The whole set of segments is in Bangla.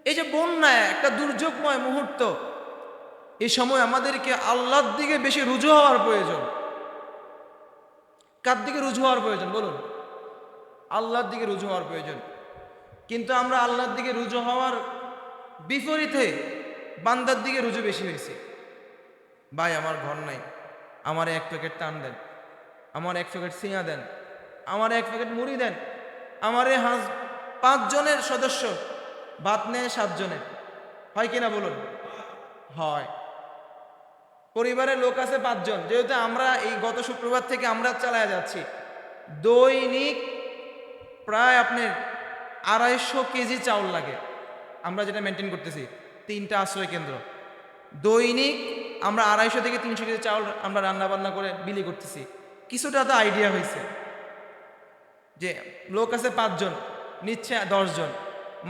এই যে বন্যা একটা দুর্যোগময় মুহূর্ত, এই সময় আমাদেরকে আল্লাহর দিকে বেশি রুজু হওয়ার প্রয়োজন। কার দিকে রুজু হওয়ার প্রয়োজন বলুন? আল্লাহর দিকে রুজু হওয়ার প্রয়োজন। কিন্তু আমরা আল্লাহর দিকে রুজু হওয়ার বিপরীতে বান্দার দিকে রুজু বেশি হয়েছে। ভাই আমার ঘর নাই, আমার এক প্যাকেট টান দেন, আমার এক প্যাকেট সিঙা দেন, আমার এক প্যাকেট মুড়ি দেন, আমার 5 জনের সদস্য ভাত নেয় 7 জনের, হয় কিনা বলুন? হয়। পরিবারের লোক আছে 5 জন, যেহেতু আমরা এই গত শুক্রবার থেকে আমরা চালায় যাচ্ছি, দৈনিক প্রায় আপনার 250 কেজি চাউল লাগে। আমরা যেটা মেনটেন করতেছি 3টা আশ্রয় কেন্দ্র, দৈনিক আমরা 250 থেকে 300 কেজি চাউল আমরা রান্না বান্না করে বিলি করতেছি। কিছুটা তো আইডিয়া হয়েছে যে লোক আছে 5 জন, নিচ্ছে 10 জন,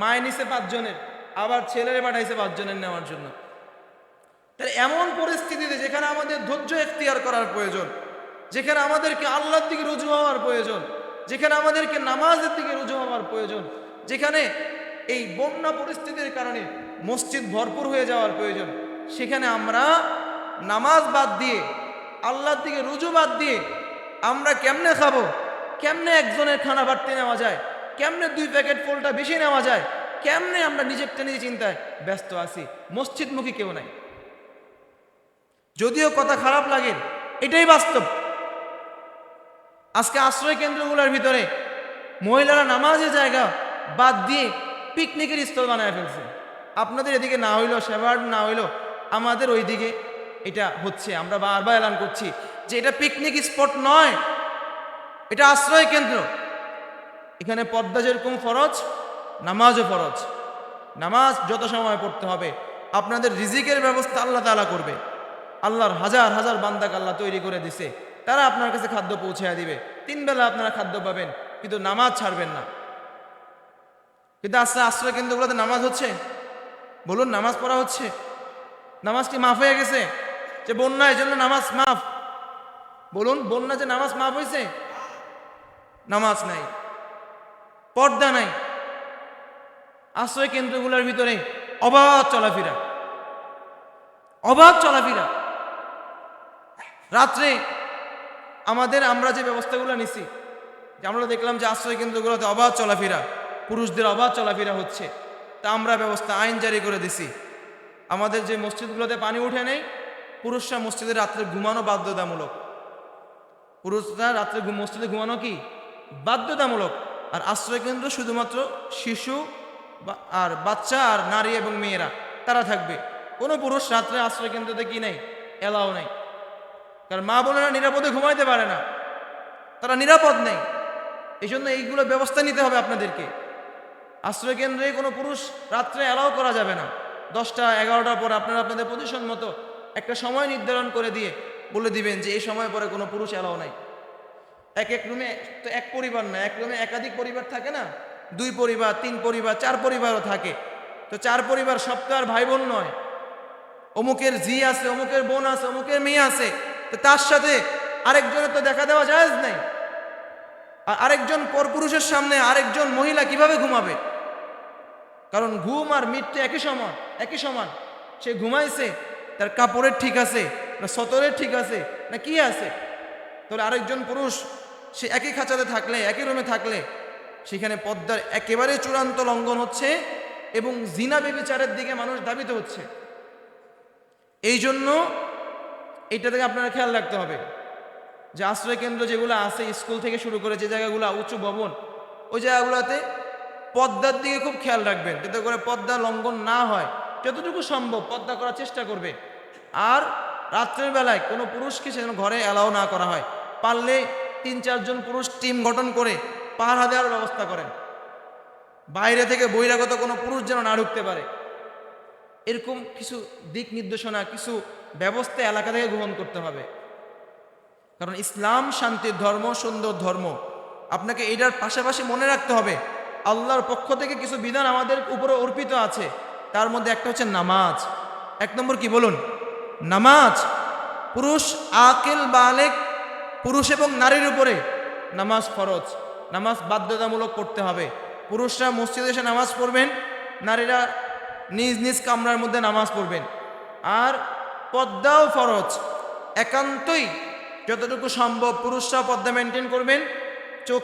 মায় নিচ্ছে 5 জনের, আবার ছেলেরে পাঠাইছে 5 জনের নেওয়ার জন্য। তাহলে এমন পরিস্থিতিতে যেখানে আমাদের ধৈর্য এখতিয়ার করার প্রয়োজন, যেখানে আমাদেরকে আল্লাহর দিকে রুজু হওয়ার প্রয়োজন, যেখানে আমাদেরকে নামাজের দিকে রুজু হওয়ার প্রয়োজন, যেখানে এই বন্যা পরিস্থিতির কারণে মসজিদ ভরপুর হয়ে যাওয়ার প্রয়োজন, সেখানে আমরা নামাজ বাদ দিয়ে, আল্লাহর দিকে রুজু বাদ দিয়ে আমরা কেমনে খাবো, কেমনে একজনের খানা বাড়তে নেওয়া যায়, কেমনে 2 প্যাকেট ফলটা বেশি নেওয়া যায়, কেমনে আমরা নিজেরটা নিজে চিন্তায় ব্যস্ত আছি, মসজিদমুখী কেউ নাই। যদিও কথা খারাপ লাগে, এটাই বাস্তব। আজকে আশ্রয় কেন্দ্রগুলোর ভিতরে মহিলারা নামাজের জায়গা বাদ দিয়ে পিকনিকের স্থল বানায় ফেলছে। আপনাদের এদিকে না হইলো, সেবার না হইলো, আমাদের ওই দিকে এটা হচ্ছে। আমরা বারবার এলান করছি যে এটা পিকনিক স্পট নয়, এটা আশ্রয় কেন্দ্র। এখানে পর্দা যেরকম ফরজ, নামাজও ফরজ। নামাজ যত সময় পড়তে হবে। আপনাদের রিজিকের ব্যবস্থা আল্লাহ তাআলা করবে। আল্লাহর হাজার হাজার বান্দাকে আল্লাহ তৈরি করে দিছে, তারা আপনার কাছে খাদ্য পৌঁছায় দিবে। 3 বেলা আপনারা খাদ্য পাবেন, কিন্তু নামাজ ছাড়বেন না। কিন্তু আজকে আশ্রয় কেন্দ্রগুলোতে নামাজ হচ্ছে? বলুন, নামাজ পড়া হচ্ছে? নামাজ কি মাফ হয়ে গেছে? যে বন্যা এই জন্য নামাজ মাফ? বলুন, বন্যা যে নামাজ মাফ হয়েছে? নামাজ নাই, পর্দা নাই, আশ্রয় কেন্দ্রগুলোর ভিতরে অবাধ চলাফেরা, অবাধ চলাফেরা। রাত্রে আমরা যে ব্যবস্থাগুলো নিছি, যে আমরা দেখলাম যে আশ্রয় কেন্দ্রগুলোতে অবাধ চলাফেরা, পুরুষদের অবাধ চলাফেরা হচ্ছে, তা আমরা ব্যবস্থা আইন জারি করে দিছি। আমাদের যে মসজিদগুলোতে পানি উঠে নেই, পুরুষরা মসজিদে রাত্রে ঘুমানো বাধ্যতামূলক। পুরুষরা রাত্রে মসজিদে ঘুমানো কি বাধ্যতামূলক। আর আশ্রয় কেন্দ্র শুধুমাত্র শিশু আর বাচ্চা আর নারী এবং মেয়েরা তারা থাকবে। কোনো পুরুষ রাত্রে আশ্রয় কেন্দ্রতে কি নেই, এলাও নেই। কারণ মা বোনেরা নিরাপদে ঘুমাইতে পারে না, তারা নিরাপদ নেই। এই জন্য এইগুলো ব্যবস্থা নিতে হবে আপনাদেরকে। আশ্রয় কেন্দ্রে কোনো পুরুষ রাত্রে এলাও করা যাবে না। 10টা 11টার পর আপনারা আপনাদের পজিশন মতো একটা সময় নির্ধারণ করে দিয়ে বলে দিবেন যে এই সময় পরে কোনো পুরুষ এলাও নাই। এক রুমে তো এক পরিবার না, এক রুমে একাধিক পরিবার থাকে না, 2 পরিবার 3 পরিবার 4 পরিবারও থাকে। তো 4 পরিবার সব তো আর ভাই বোন নয়। অমুকের ঝি আছে, অমুকের বোন আছে, অমুকের মেয়ে আছে, তো তার সাথে আরেকজনের তো দেখা দেওয়া জায়েজ নাই। আর আরেকজন পরপুরুষের সামনে আরেকজন মহিলা কিভাবে ঘুমাবে? কারণ ঘুম আর মৃত্যু একই সমান। সে ঘুমাইছে, তার কাপড়ের ঠিক আছে না, সতরের ঠিক আছে না, কি আছে? তাহলে আরেকজন পুরুষ সে একই খাঁচাতে থাকলে, একই রুমে থাকলে, সেখানে পর্দার একেবারে চূড়ান্ত লঙ্ঘন হচ্ছে এবং জিনা ব্যভিচারের দিকে মানুষ ধাবিত হচ্ছে। এই জন্য এইটা থেকে আপনারা খেয়াল রাখতে হবে যে আশ্রয় কেন্দ্র যেগুলো আছে, স্কুল থেকে শুরু করে যে জায়গাগুলো উঁচু ভবন, ওই জায়গাগুলোতে পর্দার দিকে খুব খেয়াল রাখবেন, যাতে করে পর্দা লঙ্ঘন না হয়। যতটুকু সম্ভব পর্দা করার চেষ্টা করবে। আর রাত্রের বেলায় কোনো পুরুষকে সেজন্য ঘরে অ্যালাউ না করা হয়। পারলে 3-4 জন পুরুষ টিম গঠন করে পাহারা দেওয়ার ব্যবস্থা করেন, বাইরে থেকে বহিরাগত কোনো পুরুষ যেন না ঢুকতে পারে। এরকম কিছু দিক নির্দেশনা, কিছু ব্যবস্থা এলাকা থেকে গ্রহণ করতে হবে। কারণ ইসলাম শান্তির ধর্ম, সুন্দর ধর্ম। আপনাকে এটার পাশাপাশি মনে রাখতে হবে আল্লাহর পক্ষ থেকে কিছু বিধান আমাদের উপরে অর্পিত আছে। তার মধ্যে একটা হচ্ছে নামাজ। 1 নম্বর কি বলুন? নামাজ। পুরুষ আকিল বালেগ, পুরুষ এবং নারীর উপরে নামাজ ফরজ, নামাজ বাধ্যতামূলক করতে হবে। পুরুষরা মসজিদে এসে নামাজ পড়বেন, নারীরা নিজ নিজ কামরার মধ্যে নামাজ পড়বেন। আর পর্দাও ফরজ, একান্তই যতটুকু সম্ভব পুরুষরা পর্দা মেনটেন করবেন। চোখ